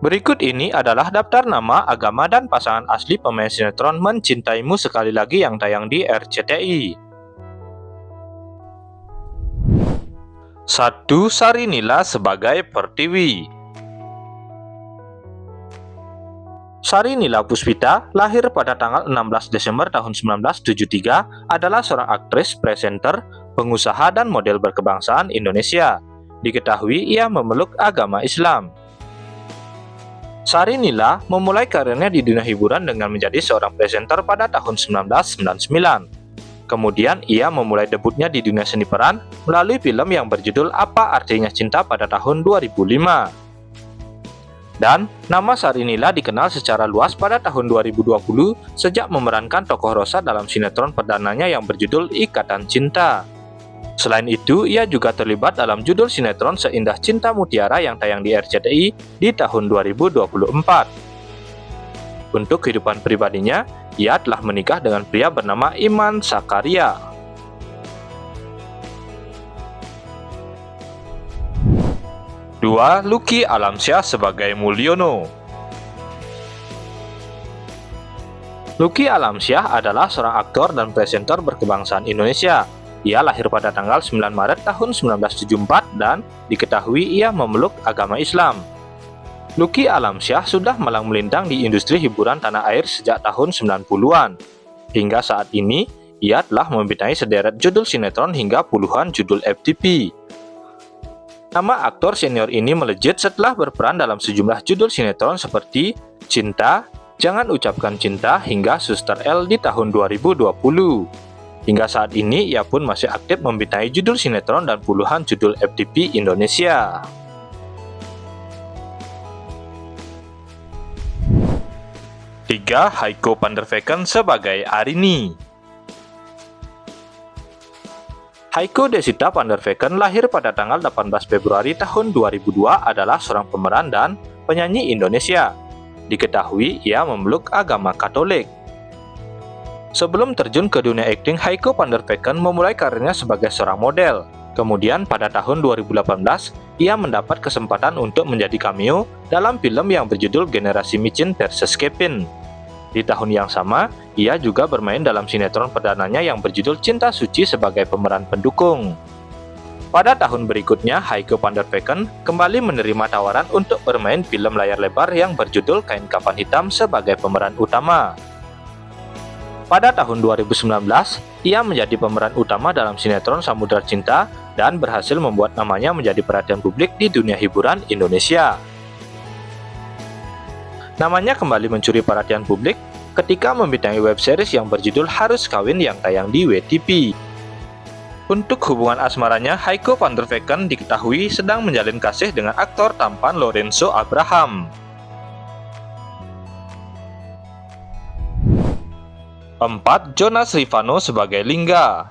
Berikut ini adalah daftar nama, agama, dan pasangan asli pemain sinetron Mencintaimu Sekali Lagi yang tayang di RCTI. 1. Sarinila sebagai Pertiwi. Sarinila Puspita lahir pada tanggal 16 Desember tahun 1973 adalah seorang aktris, presenter, pengusaha, dan model berkebangsaan Indonesia. Diketahui ia memeluk agama Islam. Sarinila memulai karirnya di dunia hiburan dengan menjadi seorang presenter pada tahun 1999. Kemudian ia memulai debutnya di dunia seni peran melalui film yang berjudul Apa Artinya Cinta pada tahun 2005. Dan nama Sarinila dikenal secara luas pada tahun 2020 sejak memerankan tokoh Rosa dalam sinetron perdananya yang berjudul Ikatan Cinta. Selain itu, ia juga terlibat dalam judul sinetron Seindah Cinta Mutiara yang tayang di RCTI di tahun 2024. Untuk kehidupan pribadinya, ia telah menikah dengan pria bernama Iman Sakaria. 2. Lucky Alamsyah sebagai Mulyono. Lucky Alamsyah adalah seorang aktor dan presenter berkebangsaan Indonesia. Ia lahir pada tanggal 9 Maret tahun 1974 dan diketahui ia memeluk agama Islam. Lucky Alamsyah sudah malang melintang di industri hiburan tanah air sejak tahun 90-an. Hingga saat ini, ia telah membintangi sederet judul sinetron hingga puluhan judul FTV. Nama aktor senior ini melejit setelah berperan dalam sejumlah judul sinetron seperti Cinta, Jangan Ucapkan Cinta, hingga Suster L di tahun 2020. Hingga saat ini, ia pun masih aktif membintangi judul sinetron dan puluhan judul FTV Indonesia. 3. Haiko van der Vecken sebagai Arini. Haiko Desita van der Vecken lahir pada tanggal 18 Februari tahun 2002 adalah seorang pemeran dan penyanyi Indonesia. Diketahui ia memeluk agama Katolik. Sebelum terjun ke dunia akting, Haiko van der Vecken memulai karirnya sebagai seorang model. Kemudian pada tahun 2018, ia mendapat kesempatan untuk menjadi cameo dalam film yang berjudul Generasi Micin vs Kevin. Di tahun yang sama, ia juga bermain dalam sinetron perdananya yang berjudul Cinta Suci sebagai pemeran pendukung. Pada tahun berikutnya, Haiko van der Vecken kembali menerima tawaran untuk bermain film layar lebar yang berjudul Kain Kafan Hitam sebagai pemeran utama. Pada tahun 2019, ia menjadi pemeran utama dalam sinetron Samudra Cinta dan berhasil membuat namanya menjadi perhatian publik di dunia hiburan Indonesia. Namanya kembali mencuri perhatian publik ketika membintangi web series yang berjudul Harus Kawin yang tayang di WTV. Untuk hubungan asmaranya, Haiko van der Vecken diketahui sedang menjalin kasih dengan aktor tampan Lorenzo Abraham. 4. Jonas Rifano sebagai Lingga.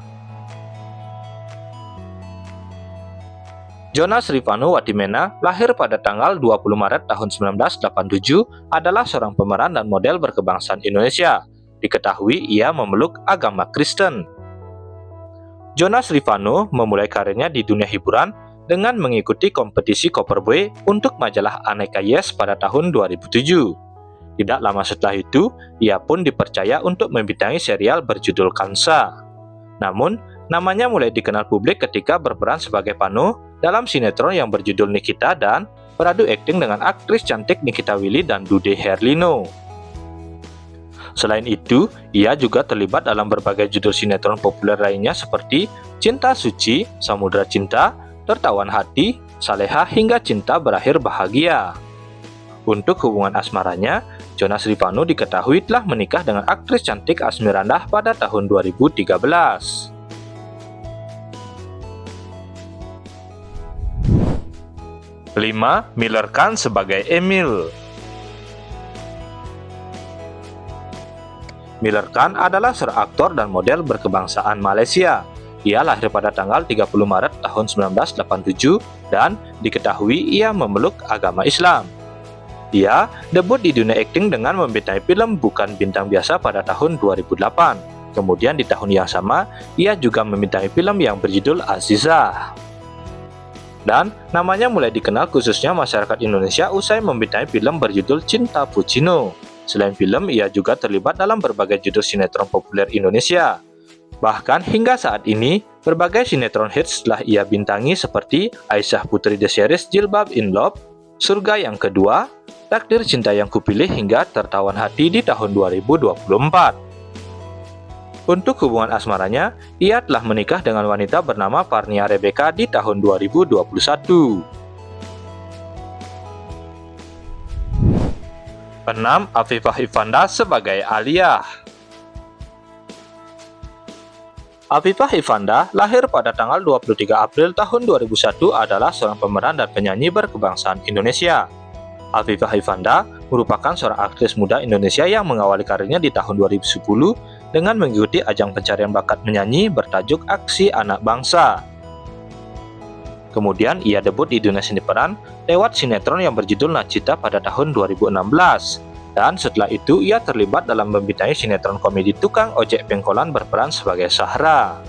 Jonas Rifano Watimena lahir pada tanggal 20 Maret tahun 1987 adalah seorang pemeran dan model berkebangsaan Indonesia. Diketahui ia memeluk agama Kristen. Jonas Rifano memulai karirnya di dunia hiburan dengan mengikuti kompetisi Coverboy untuk majalah Aneka Yes pada tahun 2007. Tidak lama setelah itu, ia pun dipercaya untuk membintangi serial berjudul Kansa. Namun, namanya mulai dikenal publik ketika berperan sebagai Pano dalam sinetron yang berjudul Nikita dan beradu akting dengan aktris cantik Nikita Willy dan Dude Herlino. Selain itu, ia juga terlibat dalam berbagai judul sinetron populer lainnya seperti Cinta Suci, Samudra Cinta, Tertawan Hati, Saleha, hingga Cinta Berakhir Bahagia. Untuk hubungan asmaranya, Jonas Rifano diketahui telah menikah dengan aktris cantik Asmirandah pada tahun 2013. 5. Miller Khan sebagai Emil. Miller Khan adalah seorang aktor dan model berkebangsaan Malaysia. Ia lahir pada tanggal 30 Maret tahun 1987 dan diketahui ia memeluk agama Islam. Ia debut di dunia akting dengan membintangi film Bukan Bintang Biasa pada tahun 2008. Kemudian di tahun yang sama, ia juga membintangi film yang berjudul Azizah. Dan namanya mulai dikenal khususnya masyarakat Indonesia usai membintangi film berjudul Cinta Puccino. Selain film, ia juga terlibat dalam berbagai judul sinetron populer Indonesia. Bahkan hingga saat ini, berbagai sinetron hits telah ia bintangi seperti Aisyah Putri The Series Jilbab in Love, Surga Yang Kedua, Takdir Cinta Yang Kupilih hingga Tertawan Hati di tahun 2024. Untuk hubungan asmaranya, ia telah menikah dengan wanita bernama Parnia Rebecca di tahun 2021. 6. Afifah Ifanda sebagai Aliyah. Afifah Ifanda lahir pada tanggal 23 April tahun 2001 adalah seorang pemeran dan penyanyi berkebangsaan Indonesia. Afifah Ifanda merupakan seorang aktris muda Indonesia yang mengawali karirnya di tahun 2010 dengan mengikuti ajang pencarian bakat menyanyi bertajuk Aksi Anak Bangsa. Kemudian ia debut di dunia seni peran lewat sinetron yang berjudul Nacita pada tahun 2016. Dan setelah itu ia terlibat dalam membintangi sinetron komedi Tukang Ojek Pengkolan berperan sebagai Sahra.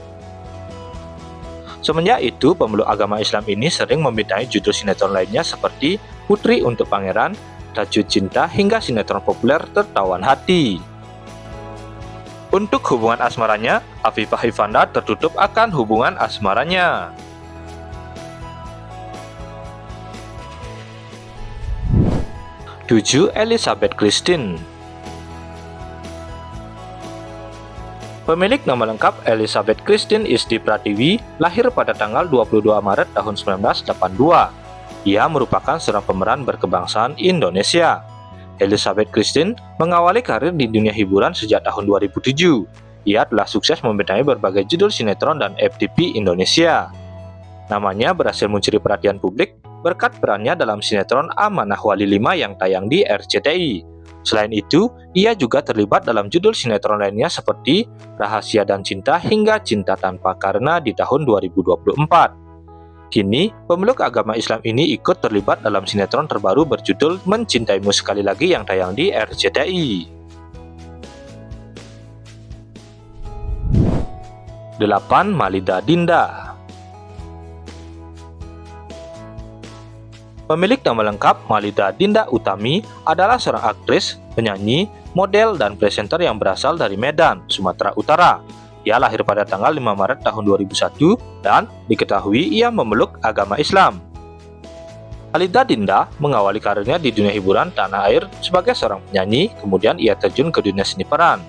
Semenjak itu, pemeluk agama Islam ini sering membintangi judul sinetron lainnya seperti Putri untuk Pangeran, Tajuk Cinta hingga sinetron populer Tertawan Hati. Untuk hubungan asmaranya, Afifah Ifanda tertutup akan hubungan asmaranya. Tujuh. Elizabeth Christine. Pemilik nama lengkap Elizabeth Christine Isti Pratiwi lahir pada tanggal 22 Maret tahun 1982. Ia merupakan seorang pemeran berkebangsaan Indonesia. Elizabeth Christine mengawali karir di dunia hiburan sejak tahun 2007. Ia telah sukses membintangi berbagai judul sinetron dan FTV Indonesia. Namanya berhasil mencuri perhatian publik berkat perannya dalam sinetron Amanah Wali 5 yang tayang di RCTI. Selain itu, ia juga terlibat dalam judul sinetron lainnya seperti Rahasia dan Cinta hingga Cinta Tanpa Karena di tahun 2024. Kini, pemeluk agama Islam ini ikut terlibat dalam sinetron terbaru berjudul Mencintaimu Sekali Lagi yang tayang di RCTI. 8. Malida Dinda. Pemilik nama lengkap Malida Dinda Utami adalah seorang aktris, penyanyi, model, dan presenter yang berasal dari Medan, Sumatera Utara. Ia lahir pada tanggal 5 Maret tahun 2001 dan diketahui ia memeluk agama Islam. Malida Dinda mengawali karirnya di dunia hiburan tanah air sebagai seorang penyanyi, kemudian ia terjun ke dunia seni peran.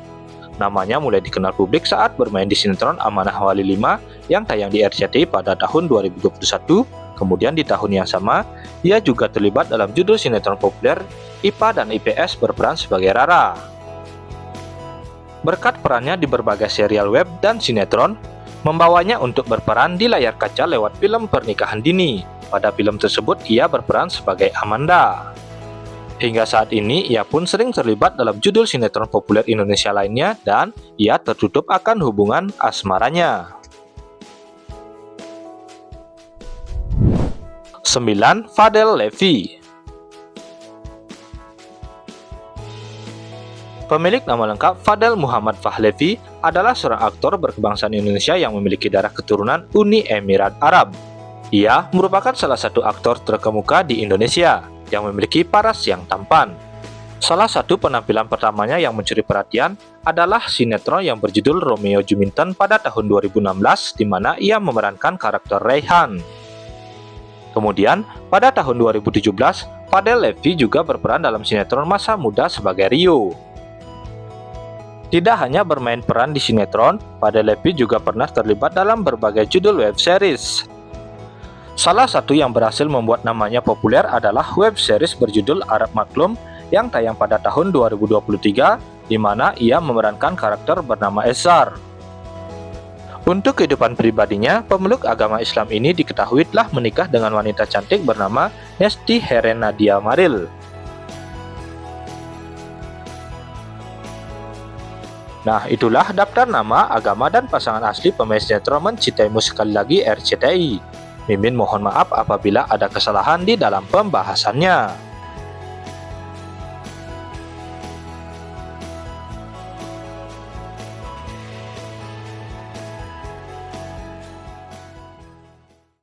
Namanya mulai dikenal publik saat bermain di sinetron Amanah Wali 5 yang tayang di RCTI pada tahun 2021. Kemudian di tahun yang sama, ia juga terlibat dalam judul sinetron populer IPA dan IPS berperan sebagai Rara. Berkat perannya di berbagai serial web dan sinetron, membawanya untuk berperan di layar kaca lewat film Pernikahan Dini. Pada film tersebut, ia berperan sebagai Amanda. Hingga saat ini, ia pun sering terlibat dalam judul sinetron populer Indonesia lainnya dan ia tertutup akan hubungan asmaranya. 9. Fadel Levy. Pemilik nama lengkap Fadel Muhammad Fahlevi adalah seorang aktor berkebangsaan Indonesia yang memiliki darah keturunan Uni Emirat Arab. Ia merupakan salah satu aktor terkemuka di Indonesia yang memiliki paras yang tampan. Salah satu penampilan pertamanya yang mencuri perhatian adalah sinetron yang berjudul Romeo Juminten pada tahun 2016 di mana ia memerankan karakter Rayhan. Kemudian, pada tahun 2017, Fadel Levy juga berperan dalam sinetron Masa Muda sebagai Rio. Tidak hanya bermain peran di sinetron, Fadel Levy juga pernah terlibat dalam berbagai judul web series. Salah satu yang berhasil membuat namanya populer adalah web series berjudul Arab Maklum yang tayang pada tahun 2023, di mana ia memerankan karakter bernama Ezar. Untuk kehidupan pribadinya, pemeluk agama Islam ini diketahui telah menikah dengan wanita cantik bernama Nesti Herenadia Maril. Nah, itulah daftar nama, agama, dan pasangan asli pemain sinetron Mencintaimu Sekali Lagi RCTI. Mimin mohon maaf apabila ada kesalahan di dalam pembahasannya.